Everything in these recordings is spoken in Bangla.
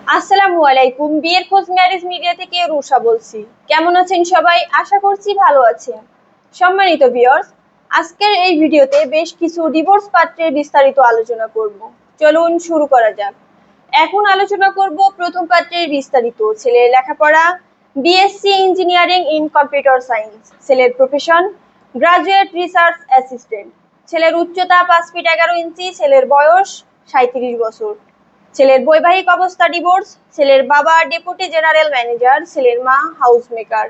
আসসালামু আলাইকুম। বিয়ের খোঁজ ম্যারেজ মিডিয়া থেকে রুষা বলছি। কেমন আছেন সবাই? আশা করছি ভালো আছেন। সম্মানিত ভিউয়ার্স, আজকের এই ভিডিওতে বেশ কিছু ডিভোর্স পাত্রের বিস্তারিত আলোচনা করব। চলুন শুরু করা যাক। এখন আলোচনা করব প্রথম পাত্রের বিস্তারিত। ছেলের লেখাপড়া BSc engineering in computer science. ছেলের প্রফেশন গ্রাজুয়েট রিসার্চ অ্যাসিস্ট্যান্ট। ছেলের উচ্চতা 5 ফিট 11 ইঞ্চি। ছেলের বয়স 37 বছর। ছেলের বৈবাহিক অবস্থা ডিভোর্স। ছেলের বাবা ডেপুটি জেনারেল ম্যানেজার। ছেলের মা হাউস মেকার।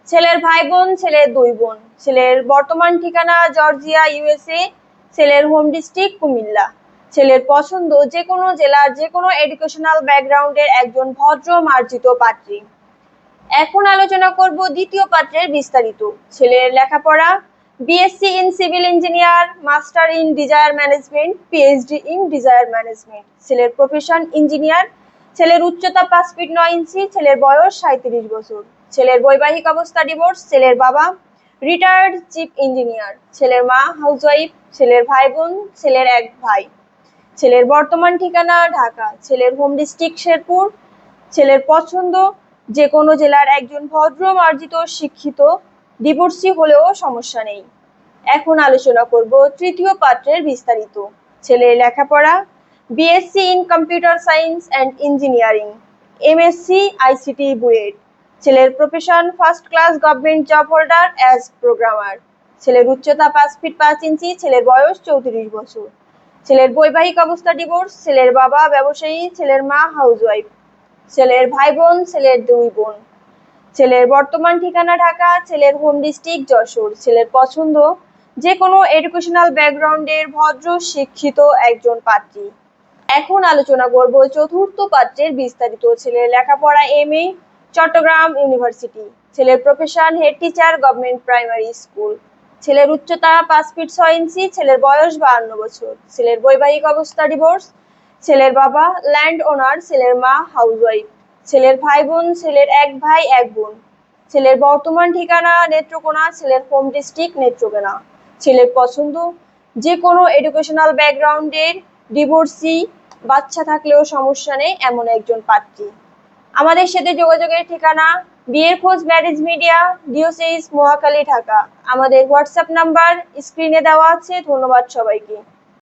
ছেলের ভাই বোন, ছেলের 2 বোন। ছেলের বর্তমান ঠিকানা জর্জিয়া, ইউএসএ। ছেলের হোম ডিস্ট্রিক্ট কুমিল্লা। ছেলের পছন্দ যে কোনো জেলার যে কোনো এডুকেশনাল ব্যাকগ্রাউন্ডের একজন ভদ্র মার্জিত পাত্রী। এখন আলোচনা করব দ্বিতীয় পাত্রের বিস্তারিত। ছেলের লেখাপড়া BSc in civil engineer, master in desire management, PhD in desire management. ছেলের প্রফেশন ইঞ্জিনিয়ার। ছেলের উচ্চতা 5 ফিট 9 ইঞ্চি। ছেলের বয়স 37 বছর। ছেলের বৈবাহিক অবস্থা ডিভোর্স। ছেলের বাবা রিটায়ার্ড চিফ ইঞ্জিনিয়ার। ছেলের মা হাউসওয়াইফ। ছেলের ভাই বোন, ছেলের এক ভাই। ছেলের বর্তমান ঠিকানা ঢাকা। ছেলের হোম ডিস্ট্রিক্ট শেরপুর। ছেলের পছন্দ যে কোনো জেলার একজন ভদ্র মার্জিত শিক্ষিত, ডিভোর্সি হলেও সমস্যা নেই। এখন আলোচনা করব তৃতীয় পাত্রের বিস্তারিত। ছেলের লেখাপড়া BSc in computer science and engineering, MSc ICT BUET. ছেলের profession first class government job holder as programmer. ছেলের উচ্চতা 5 ফিট 5 ইঞ্চি। ছেলের বয়স 34 বছর। ছেলের বৈবাহিক অবস্থা ডিভোর্স। ছেলের বাবা ব্যবসায়ী। ছেলের মা হাউসওয়াইফ। ছেলের ভাই বোন, ছেলের 2 বোন। ছেলের বর্তমান ঠিকানা ঢাকা। ছেলের হোম ডিস্ট্রিক্ট যশোর। ছেলের পছন্দ যে কোনো এডুকেশনাল ব্যাকগ্রাউন্ডের ভদ্র শিক্ষিত একজন পাত্রী। এখন আলোচনা করব চতুর্থ পাত্রের বিস্তারিত। ছেলের লেখাপড়া এমএ চট্টগ্রাম ইউনিভার্সিটি। ছেলের profession head teacher government primary school. ছেলের উচ্চতা 5 ফিট 6 ইঞ্চি। ছেলের বয়স 52 বছর। ছেলের বৈবাহিক অবস্থা ডিভোর্স। ছেলের বাবা ল্যান্ড ওনার। ছেলের মা হাউসওয়াইফ। ছেলের ভাই বোন, ছেলের এক ভাই এক বোন। ছেলের বর্তমান ঠিকানা নেত্রকোনা। ছেলের হোম ডিস্ট্রিক্ট নেত্রকোনা। ছেলের পছন্দ যে কোনো এডুকেশনাল ব্যাকগ্রাউন্ডের ডিভোর্সি, বাচ্চা থাকলেও সমস্যা নেই এমন একজন পাত্রী। আমাদের সাথে যোগাযোগের ঠিকানা বিয়ের খোঁজ ম্যারেজ মিডিয়া, ডিওসিস, মহাখালী, ঢাকা। আমাদের হোয়াটসঅ্যাপ নাম্বার স্ক্রিনে দেওয়া আছে। ধন্যবাদ সবাইকে।